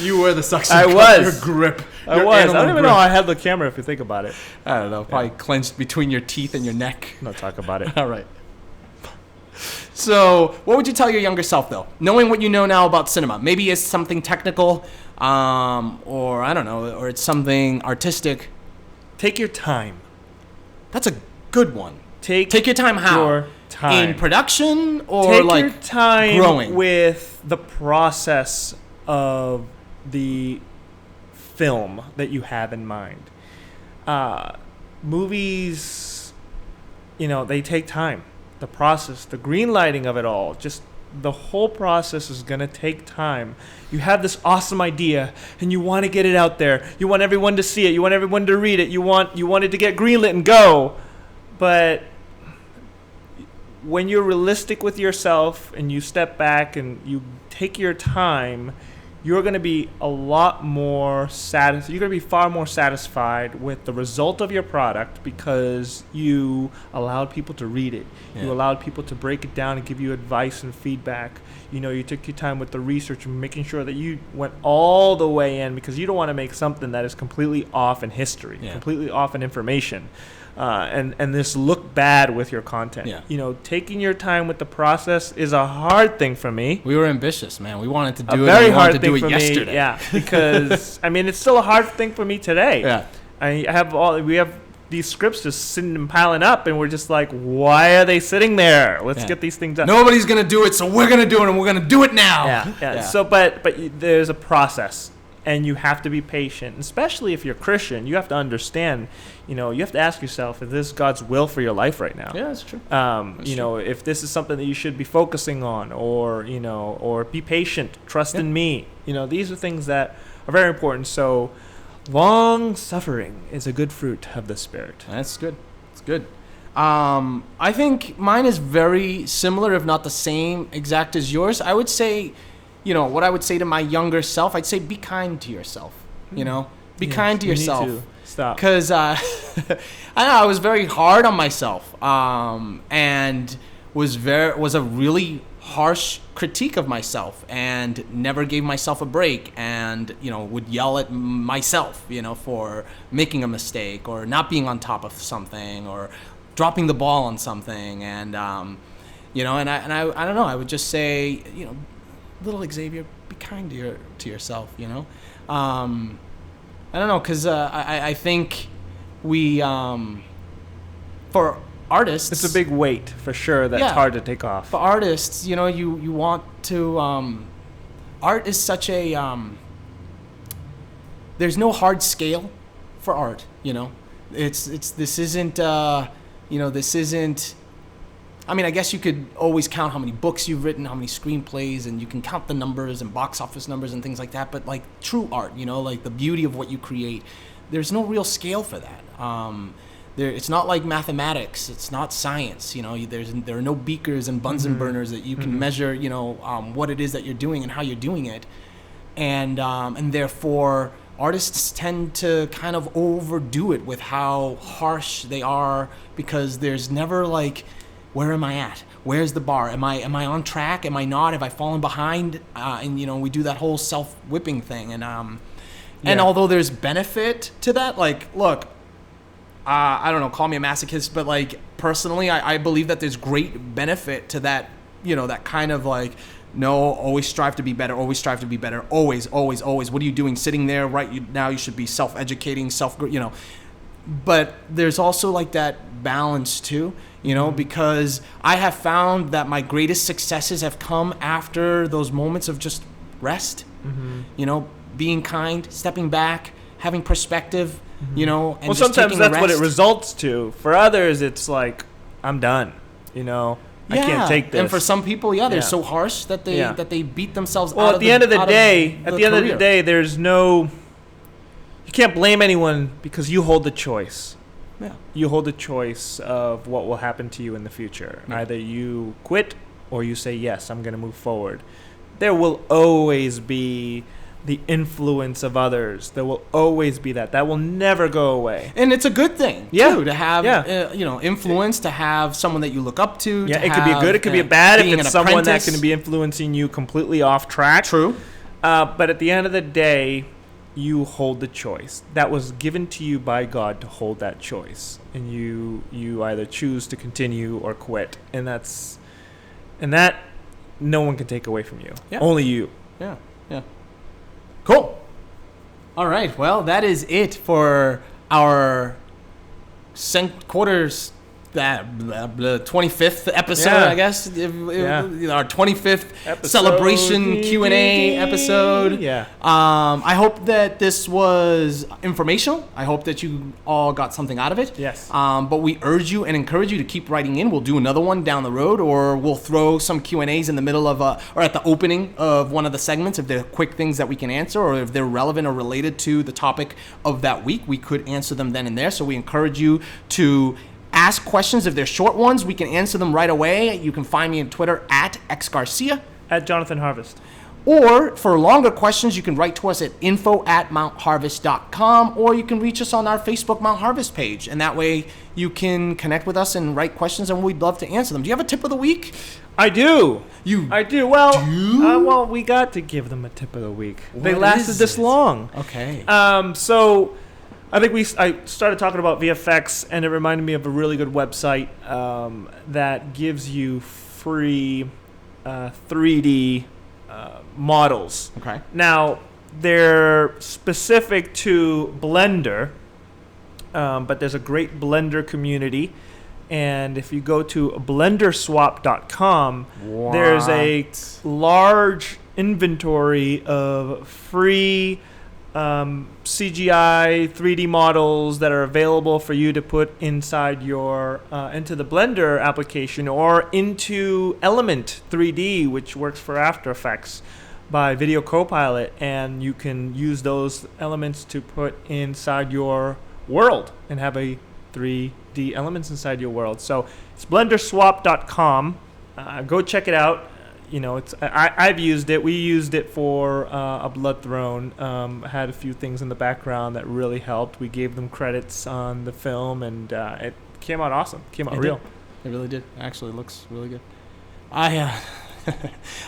You were the suction cup. I was. Your grip. I was. I don't even know I had the camera if you think about it. I don't know. Probably clenched between your teeth and your neck. No talk about it. All right. So, what would you tell your younger self, though? Knowing what you know now about cinema. Maybe it's something technical, or I don't know, or it's something artistic. Take your time. That's a good one. Take your time how? Your time. In production or Take like your time growing? With the process of the film that you have in mind. Movies, they take time. The process, the green lighting of it all, just the whole process is going to take time. You have this awesome idea and you want to get it out there. You want everyone to see it. You want everyone to read it. You want it to get greenlit and go. But when you're realistic with yourself and you step back and you take your time, you're going to be a lot more you're going to be far more satisfied with the result of your product because you allowed people to read it. Yeah. You allowed people to break it down and give you advice and feedback. You took your time with the research and making sure that you went all the way in because you don't want to make something that is completely off in history, completely off in information. And this look bad with your content. Yeah. Taking your time with the process is a hard thing for me. We were ambitious, man. We wanted to do it. A very hard thing for yesterday. Me. Yeah, because it's still a hard thing for me today. Yeah. We have these scripts just sitting and piling up, and we're just like, why are they sitting there? Let's get these things done. Nobody's gonna do it, so we're gonna do it, and we're gonna do it now. Yeah. So, but there's a process. And you have to be patient, especially if you're Christian. You have to understand, you have to ask yourself, is this God's will for your life right now? Yeah, that's true. If this is something that you should be focusing on, or be patient, trust in me. These are things that are very important. So, long suffering is a good fruit of the Spirit. That's good. It's good. I think mine is very similar, if not the same exact as yours. I would say, what I would say to my younger self, I'd say be kind to yourself. Be kind to yourself. Need to. Stop. Because I know I was very hard on myself, and was a really harsh critique of myself, and never gave myself a break, and would yell at myself, for making a mistake or not being on top of something or dropping the ball on something, and and I don't know. I would just say, little Xavier, be kind to yourself, I don't know, because I think we, for artists... It's a big weight, for sure, that's hard to take off. For artists, you want to... art is such a... there's no hard scale for art, This isn't... this isn't... I guess you could always count how many books you've written, how many screenplays, and you can count the numbers and box office numbers and things like that. But like true art, like the beauty of what you create, there's no real scale for that. It's not like mathematics. It's not science. There are no beakers and Bunsen burners that you can measure. What it is that you're doing and how you're doing it, and therefore artists tend to kind of overdo it with how harsh they are because there's never like. where am I at? Where's the bar? Am I on track? Am I not? Have I fallen behind? And we do that whole self-whipping thing. And although there's benefit to that, like, look, I don't know, call me a masochist, but like personally, I believe that there's great benefit to that, that kind of like, no, always strive to be better, always strive to be better, always, always, always. What are you doing sitting there right now? You should be self-educating, but there's also like that balance too, because I have found that my greatest successes have come after those moments of just rest, being kind, stepping back, having perspective, and well, sometimes that's what it results to. For others, it's like, I'm done, I can't take this. And for some people, they're so harsh that they beat themselves out of at the end of the day, there's no, you can't blame anyone because you hold the choice. Yeah. You hold the choice of what will happen to you in the future. Yeah. Either you quit or you say, yes, I'm going to move forward. There will always be the influence of others. There will always be that. That will never go away. And it's a good thing, too, to have, influence, to have someone that you look up to. Yeah, it could be good, it could be bad if it's someone that can be influencing you completely off track. True. But at the end of the day, you hold the choice. That was given to you by God to hold that choice. And you either choose to continue or quit. And that no one can take away from you. Yeah. Only you. Yeah. Cool. All right. Well, that is it for our quarters. That 25th episode, I guess. Our 25th episode, celebration Q&A episode. Yeah. I hope that this was informational. I hope that you all got something out of it. Yes. But we urge you and encourage you to keep writing in. We'll do another one down the road, or we'll throw some Q&As in the middle of or at the opening of one of the segments if they're quick things that we can answer, or if they're relevant or related to the topic of that week, we could answer them then and there. So we encourage you to ask questions. If they're short ones, we can answer them right away. You can find me on Twitter at xgarcia. At Jonathan Harvest. Or for longer questions, you can write to us at info@mountharvest.com, or you can reach us on our Facebook Mount Harvest page. And that way you can connect with us and write questions, and we'd love to answer them. Do you have a tip of the week? I do. I do. Well, we got to give them a tip of the week. They lasted this long. Okay. So I think I started talking about VFX, and it reminded me of a really good website that gives you free 3D models. Okay. Now, they're specific to Blender, but there's a great Blender community. And if you go to blenderswap.com, there's a large inventory of free CGI 3D models that are available for you to put inside your into the Blender application, or into Element 3D, which works for After Effects by Video Copilot, and you can use those elements to put inside your world and have a 3D elements inside your world. So it's blenderswap.com. Go check it out. I've used it. We used it for a Blood Throne. Had a few things in the background that really helped. We gave them credits on the film, and it came out awesome. Came out real. It really did. Actually, it looks really good. I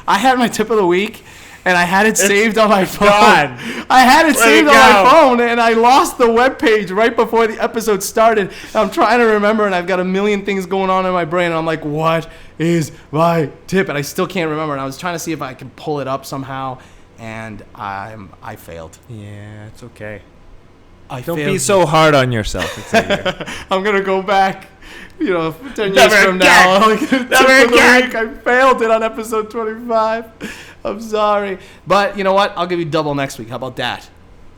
had my tip of the week, and I had it saved on my phone. I had it saved on my phone, and I lost the webpage right before the episode started. I'm trying to remember, and I've got a million things going on in my brain, and I'm like, what is my tip? And I still can't remember, and I was trying to see if I can pull it up somehow, and I failed. Yeah, it's okay. Don't be so hard on yourself, Xavier. I'm going to go back, 10 years from now. Never again. I failed it on episode 25. I'm sorry. But you know what? I'll give you double next week. How about that?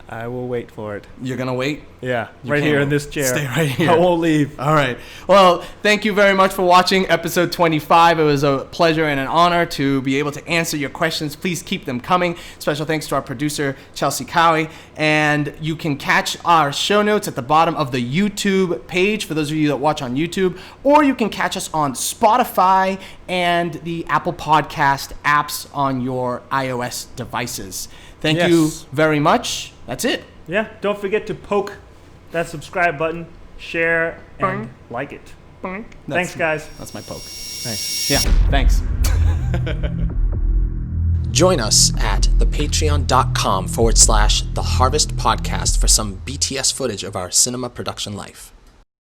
I will wait for it. You're going to wait? Yeah, right here in this chair. Stay right here. I won't leave. All right. Well, thank you very much for watching episode 25. It was a pleasure and an honor to be able to answer your questions. Please keep them coming. Special thanks to our producer, Chelsea Cowie. And you can catch our show notes at the bottom of the YouTube page for those of you that watch on YouTube. Or you can catch us on Spotify and the Apple Podcast apps on your iOS devices. Thank you very much. That's it. Yeah, don't forget to poke that subscribe button, share, and like it. Thanks, guys. That's my poke. Thanks. Yeah, thanks. Join us at thepatreon.com/The Harvest Podcast for some BTS footage of our cinema production life.